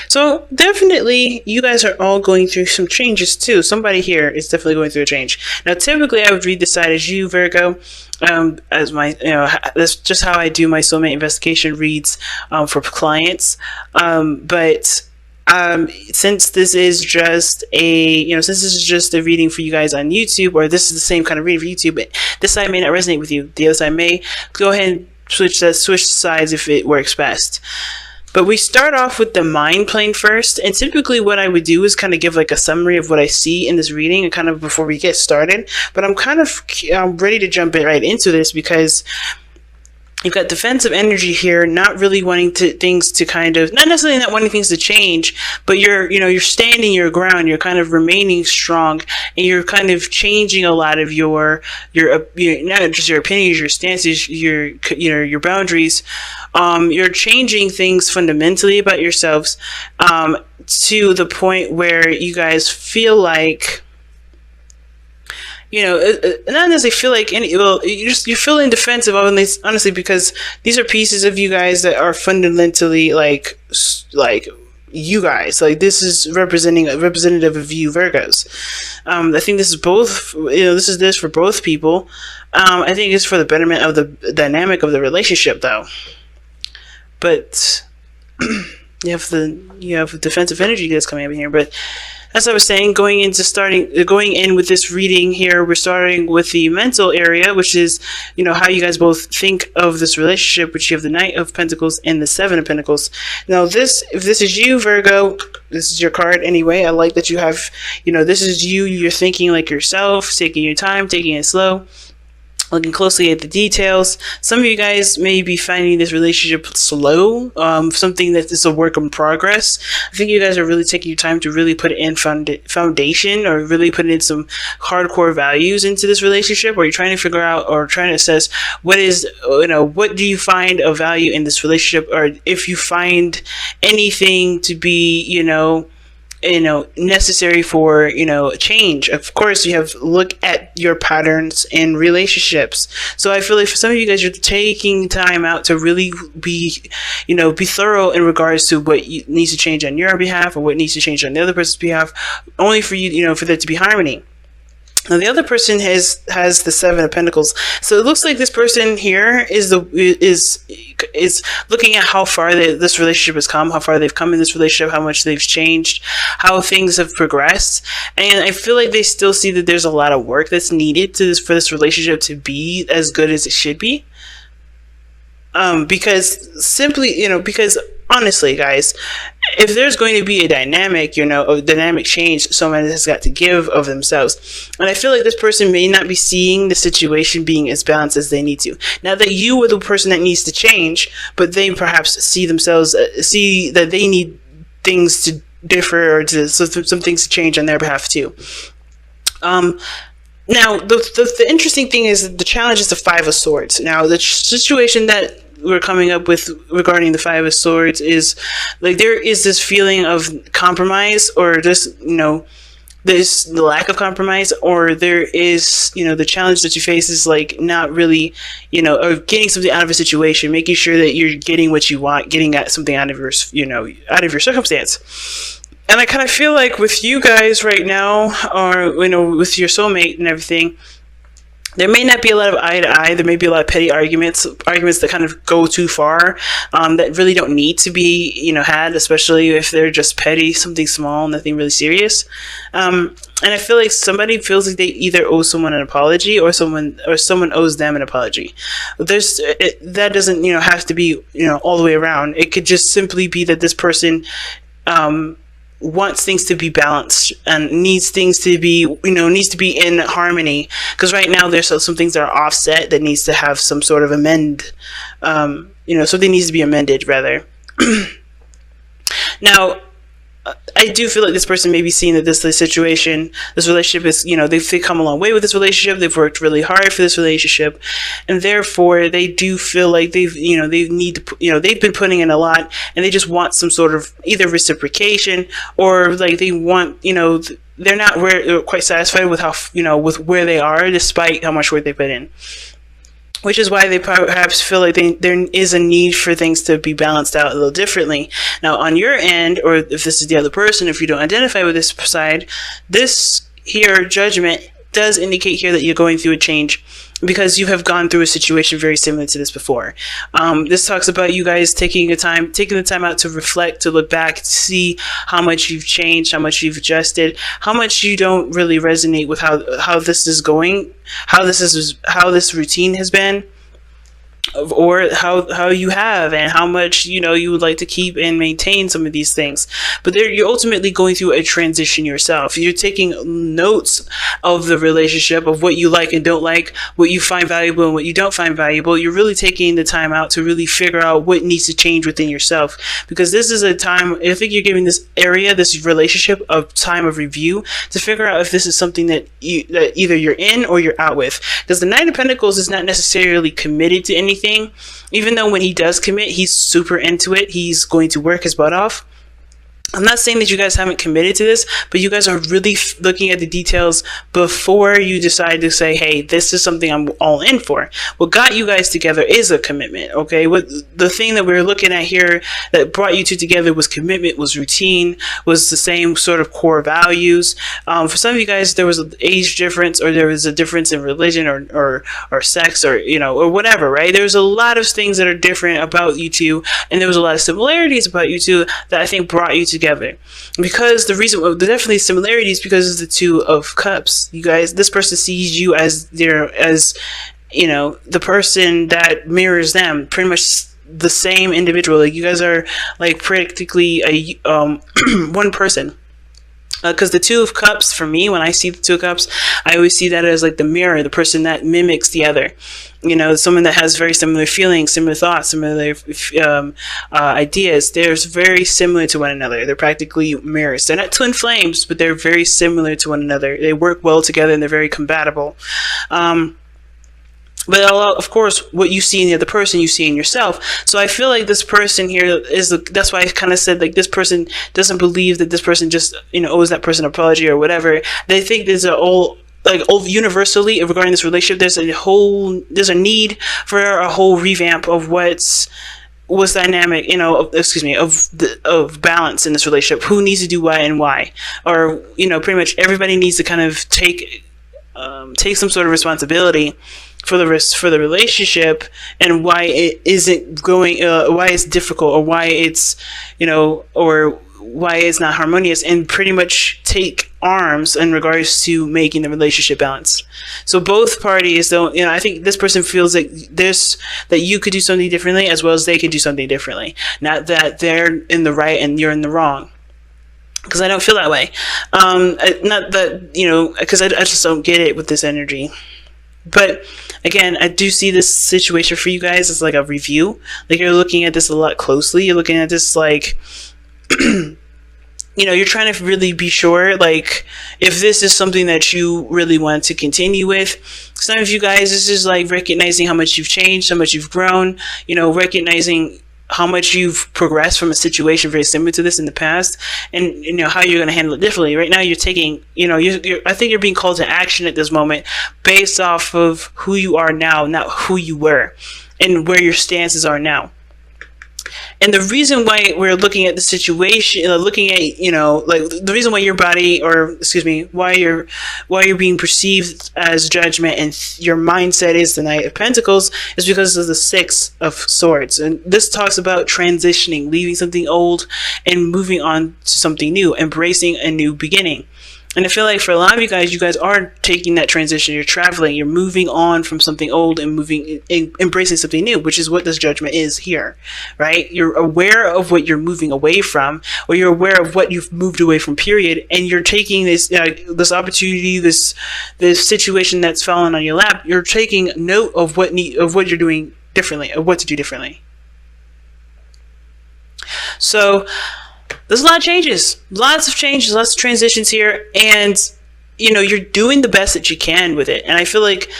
So definitely, you guys are all going through some changes too. Somebody here is definitely going through a change. Now, typically, I would read this side as you, Virgo, as my, that's just how I do my soulmate investigation reads for clients. But since this is just a reading for you guys on YouTube, or this is the same kind of reading for YouTube, but this side may not resonate with you. The other side may. Go ahead and switch sides if it works best. But we start off with the mind plane first, and typically what I would do is kind of give like a summary of what I see in this reading, and kind of before we get started. But I'm kind of ready to jump right into this because you've got defensive energy here, not really wanting things to kind of, not necessarily not wanting things to change, but you're standing your ground, you're kind of remaining strong, and you're kind of changing a lot of your not just your opinions, your stances, your boundaries. You're changing things fundamentally about yourselves, to the point where you guys feel like, not necessarily feel like you're feeling defensive, honestly, because these are pieces of you guys that are fundamentally like you guys. Like, this is representative of you, Virgos. I think this is both. This for both people. I think it's for the betterment of the dynamic of the relationship, though. But you have defensive energy that's coming up in here. But as I was saying, going in with this reading here, we're starting with the mental area, which is, how you guys both think of this relationship, which you have the Knight of Pentacles and the Seven of Pentacles. Now, if this is you, Virgo, this is your card anyway. I like that you have, this is you. You're thinking like yourself, taking your time, taking it slow, looking closely at the details. Some of you guys may be finding this relationship slow, something that is a work in progress. I think you guys are really taking your time to really put in foundation, or really put in some hardcore values into this relationship, or you're trying to figure out or trying to assess what do you find of value in this relationship, or if you find anything to be, necessary for, change. Of course, you have to look at your patterns in relationships. So I feel like for some of you guys, you're taking time out to really be thorough in regards to what needs to change on your behalf, or what needs to change on the other person's behalf, only for you, for there to be harmony. Now, the other person has the Seven of Pentacles, so it looks like this person here is looking at how far this relationship has come, how far they've come in this relationship, how much they've changed, how things have progressed, and I feel like they still see that there's a lot of work that's needed for this relationship to be as good as it should be. Because honestly, guys, if there's going to be a dynamic change, someone has got to give of themselves. And I feel like this person may not be seeing the situation being as balanced as they need to. Now that you are the person that needs to change, but they perhaps see that they need things to differ, or some things to change on their behalf too. Now, the interesting thing is the challenge is the Five of Swords. Now, the situation that we're coming up with regarding the Five of Swords is like there is this feeling of compromise, or just there's the lack of compromise, or there is the challenge that you face is like not really or getting something out of a situation, making sure that you're getting what you want, getting at something out of your circumstance. And I kind of feel like with you guys right now, or with your soulmate and everything, there may not be a lot of eye to eye. There may be a lot of petty arguments that kind of go too far, that really don't need to be, had, especially if they're just petty, something small, nothing really serious. And I feel like somebody feels like they either owe someone an apology, or someone owes them an apology. That doesn't, have to be, all the way around. It could just simply be that this person, wants things to be balanced and needs things to be, needs to be in harmony. Because right now there's some things that are offset that needs to have some sort of amend. Something needs to be amended rather. Now, I do feel like this person may be seeing that this relationship is, they've come a long way with this relationship. They've worked really hard for this relationship, and therefore they do feel like they've been putting in a lot, and they just want some sort of either reciprocation, or like they want, they're not quite satisfied with how, with where they are, despite how much work they put in. which is why they perhaps feel like there is a need for things to be balanced out a little differently. Now, on your end, or if this is the other person, if you don't identify with this side, this here judgment does indicate here that you're going through a change because you have gone through a situation very similar to this before. This talks about you guys taking the time out to reflect, to look back, to see how much you've changed, how much you've adjusted, how much you don't really resonate with how this is going, how this routine has been, or how you have, and how much you would like to keep and maintain some of these things. But you're ultimately going through a transition yourself. You're taking notes of the relationship, of what you like and don't like, what you find valuable and what you don't find valuable. You're really taking the time out to really figure out what needs to change within yourself, because this is a time, I think you're giving this relationship a time of review to figure out if this is something that either you're in or you're out with. Because the Knight of Pentacles is not necessarily committed to anything. Even though when he does commit, he's super into it, he's going to work his butt off. I'm not saying that you guys haven't committed to this, but you guys are really looking at the details before you decide to say, hey, this is something I'm all in for. What got you guys together is a commitment, okay? What the thing that we're looking at here that brought you two together was commitment, was routine, was the same sort of core values. For some of you guys, there was an age difference, or there was a difference in religion or sex, or or whatever, right? There's a lot of things that are different about you two, and there was a lot of similarities about you two that I think brought you together. Because the definitely similarities, because of the Two of Cups. You guys, this person sees you as the person that mirrors them, pretty much the same individual. Like, you guys are like practically a one person. Because the Two of Cups, for me, when I see the Two of Cups, I always see that as like the mirror, the person that mimics the other. Someone that has very similar feelings, similar thoughts, similar ideas. They're very similar to one another. They're practically mirrors. They're not twin flames, but they're very similar to one another. They work well together, and they're very compatible. But of course, what you see in the other person, you see in yourself. So I feel like this person here that's why I kind of said, like, this person doesn't believe that this person just, owes that person an apology or whatever. They think there's universally regarding this relationship, there's a need for a whole revamp of what's dynamic, of balance in this relationship. Who needs to do what and why? Or, pretty much everybody needs to kind of take some sort of responsibility for the relationship, and why it isn't going, why it's difficult, or why it's, or why it's not harmonious, and pretty much take arms in regards to making the relationship balance. So both parties don't, I think this person feels like that you could do something differently, as well as they could do something differently. Not that they're in the right and you're in the wrong. Because I don't feel that way. Not that, because I just don't get it with this energy. But again, I do see this situation for you guys as like a review. Like, you're looking at this a lot closely. You're looking at this like, you're trying to really be sure, like, if this is something that you really want to continue with. Some of you guys, this is like recognizing how much you've changed, how much you've grown, recognizing how much you've progressed from a situation very similar to this in the past, and how you're going to handle it differently. Right now, you're taking, I think you're being called to action at this moment based off of who you are now, not who you were, and where your stances are now. And the reason why we're looking at the situation, looking at, like, the reason why your body, or excuse me, why you're being perceived as judgment and your mindset is the Knight of Pentacles, is because of the Six of Swords. And this talks about transitioning, leaving something old and moving on to something new, embracing a new beginning. And I feel like for a lot of you guys are taking that transition. You're traveling, you're moving on from something old and embracing something new, which is what this judgment is here, right? You're aware of what you're moving away from, or you're aware of what you've moved away from, period. And you're taking this opportunity, this situation that's fallen on your lap. You're taking note of what you're doing differently, of what to do differently. So there's a lot of changes, lots of transitions here, and you're doing the best that you can with it. And I feel like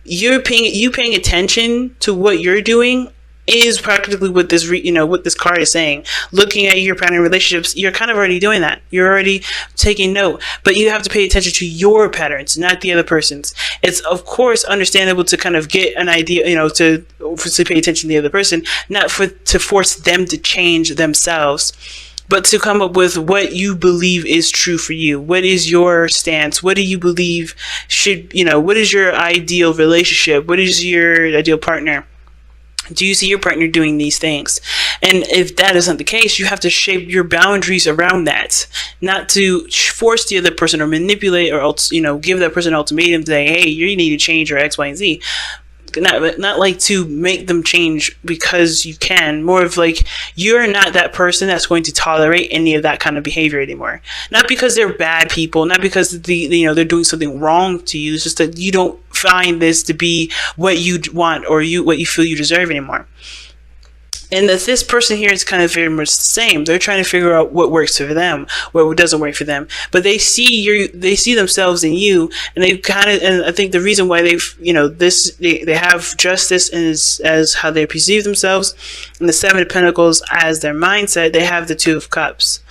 you paying attention to what you're doing is practically what this what this card is saying. Looking at your pattern relationships, you're kind of already doing that. You're already taking note, but you have to pay attention to your patterns, not the other person's. It's of course understandable to kind of get an idea, to pay attention to the other person, not to force them to change themselves, but to come up with what you believe is true for you. What is your stance? What do you believe what is your ideal relationship? What is your ideal partner? Do you see your partner doing these things? And if that isn't the case, you have to shape your boundaries around that, not to force the other person or manipulate or else, give that person an ultimatum, say, hey, you need to change your X, Y, and Z. Not like to make them change because you can. More of like, you're not that person that's going to tolerate any of that kind of behavior anymore. Not because they're bad people, not because they're doing something wrong to you. It's just that you don't find this to be what you want or what you feel you deserve anymore. And that this person here is kind of very much the same. They're trying to figure out what works for them, what doesn't work for them. But they see themselves in you, and and I think the reason why they have justice as how they perceive themselves, and the Seven of Pentacles as their mindset. They have the Two of Cups,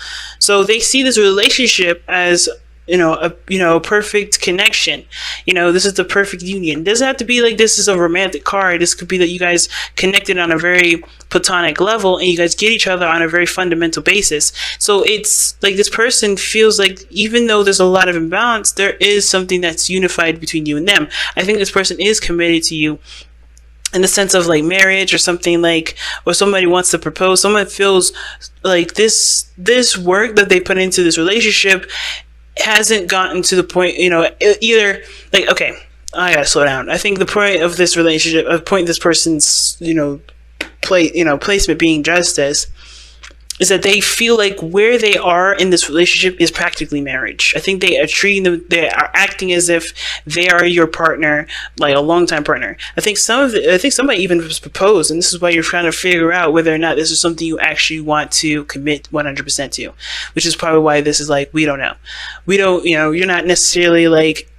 so they see this relationship as a perfect connection. This is the perfect union. It doesn't have to be like this is a romantic card. This could be that you guys connected on a very platonic level and you guys get each other on a very fundamental basis. So it's like this person feels like even though there's a lot of imbalance, there is something that's unified between you and them. I think this person is committed to you in the sense of like marriage or something, like, or somebody wants to propose. Someone feels like this work that they put into this relationship hasn't gotten to the point, either like, okay, I gotta slow down. I think the point of this relationship, this person's, placement being justice, is that they feel like where they are in this relationship is practically marriage. I think they are acting as if they are your partner, like a longtime partner. I think somebody even was proposed, and this is why you're trying to figure out whether or not this is something you actually want to commit 100% to, which is probably why this is like, we don't know. You're not necessarily like,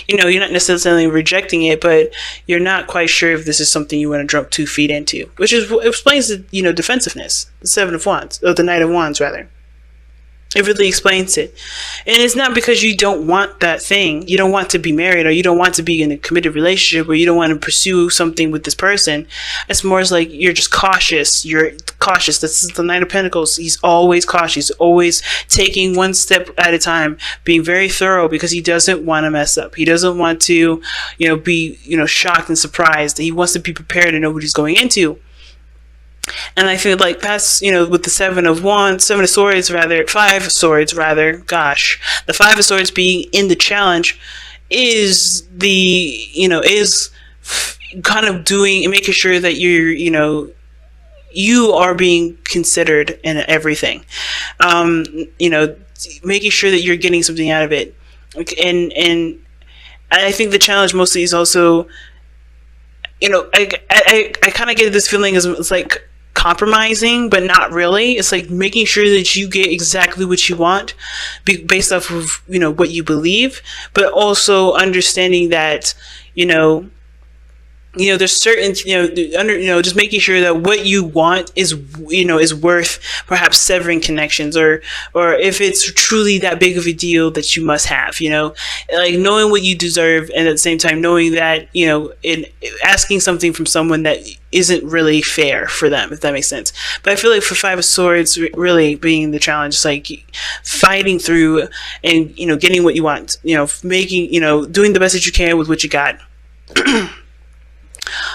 you're not necessarily rejecting it, but you're not quite sure if this is something you want to jump 2 feet into, which explains the, defensiveness, the Seven of Wands, or the Knight of Wands, rather. It really explains it. And it's not because you don't want that thing. You don't want to be married, or you don't want to be in a committed relationship, or you don't want to pursue something with this person. It's more as like you're just cautious. You're cautious. This is the Knight of Pentacles. He's always cautious. He's always taking one step at a time, being very thorough because he doesn't want to mess up. He doesn't want to, be, shocked and surprised. He wants to be prepared and know what he's going into. And I feel like that's, with the Five of Swords rather, gosh, the Five of Swords being in the challenge is kind of doing and making sure that you are being considered in everything. Making sure that you're getting something out of it. And I think the challenge mostly is also, I kind of get this feeling as it's like compromising, but not really. It's like making sure that you get exactly what you want based off of, what you believe, but also understanding that, there's certain, just making sure that what you want is, is worth perhaps severing connections, or if it's truly that big of a deal that you must have, like knowing what you deserve, and at the same time knowing that, in asking something from someone that isn't really fair for them, if that makes sense. But I feel like for Five of Swords really being the challenge, it's like fighting through and, getting what you want, making, doing the best that you can with what you got.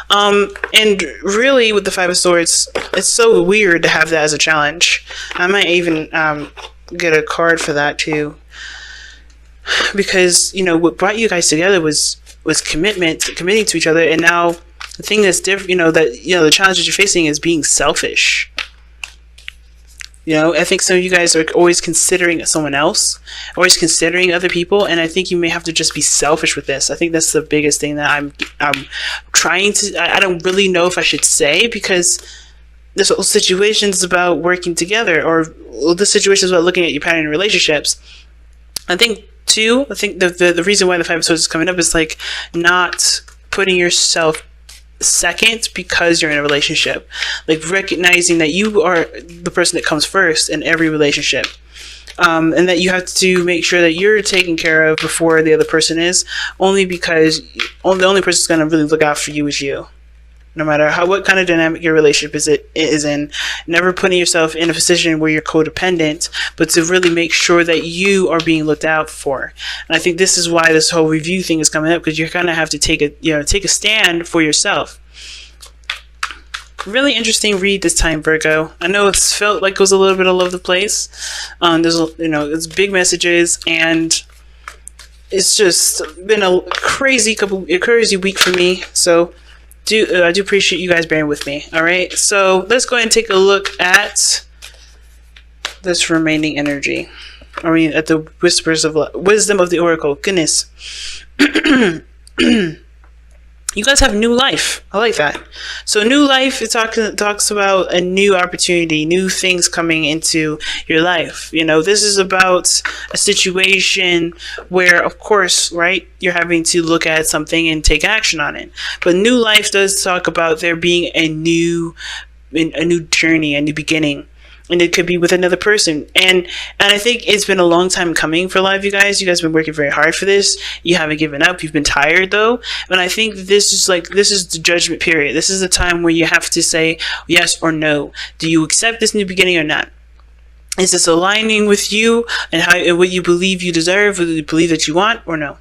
And really with the Five of Swords, it's so weird to have that as a challenge. I might even get a card for that too, because what brought you guys together was committing to each other. And now the thing that's different, the challenge that you're facing is being selfish. I think some of you guys are always considering someone else, always considering other people, and I think you may have to just be selfish with this. I think that's the biggest thing that I'm trying to. I don't really know if I should say, because this whole situation is about working together, or this situation is about looking at your pattern in relationships. I think the reason why the Five of Swords is coming up is like not putting yourself second because you're in a relationship. Like recognizing that you are the person that comes first in every relationship. And that you have to make sure that you're taken care of before the other person is, only because the only person that's going to really look out for you is you. No matter what kind of dynamic your relationship is in, never putting yourself in a position where you're codependent, but to really make sure that you are being looked out for. And I think this is why this whole review thing is coming up, because you're going to have to take a stand for yourself. Really interesting read this time, Virgo. I know it's felt like it was a little bit all over the place. It's big messages, and it's just been a crazy week for me. So I do appreciate you guys bearing with me. All right, so let's go ahead and take a look at this remaining energy. At the whispers of wisdom of the oracle. Goodness. You guys have new life. I like that. So new life, it talks about a new opportunity, new things coming into your life. This is about a situation where, of course, right, you're having to look at something and take action on it. But new life does talk about there being a new journey, a new beginning. And it could be with another person. And I think it's been a long time coming for a lot of you guys. You guys have been working very hard for this. You haven't given up. You've been tired, though. And I think this is the judgment period. This is the time where you have to say yes or no. Do you accept this new beginning or not? Is this aligning with you and what you believe you deserve, what you believe that you want, or no?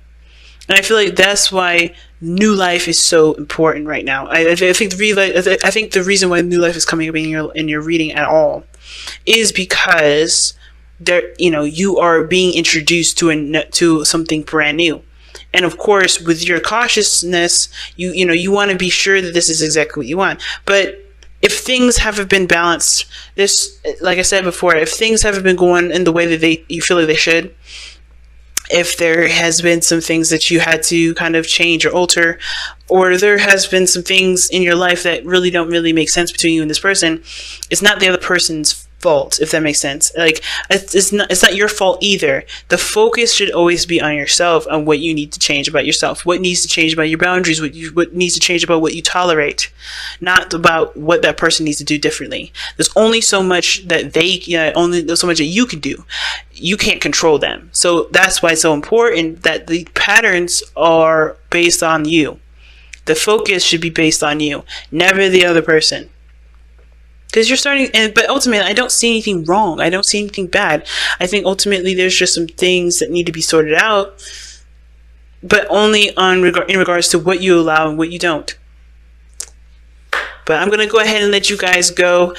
And I feel like that's why new life is so important right now. I think the reason why new life is coming up in your reading at all is because you are being introduced to something brand new. And of course, with your cautiousness, you want to be sure that this is exactly what you want. But if things haven't been balanced, like I said before, if things haven't been going in the way that you feel like they should, if there has been some things that you had to kind of change or alter, or there has been some things in your life that really don't really make sense between you and this person, it's not the other person's fault, if that makes sense. Like it's not your fault either. The focus should always be on yourself, on what you need to change about yourself, what needs to change about your boundaries, what needs to change about what you tolerate, not about what that person needs to do differently. There's only so much that there's so much that you can do. You can't control them. So that's why it's so important that the patterns are based on you. The focus should be based on you, never the other person. Because you're starting, but ultimately, I don't see anything wrong. I don't see anything bad. I think ultimately there's just some things that need to be sorted out, but only in regards to what you allow and what you don't. But I'm going to go ahead and let you guys go.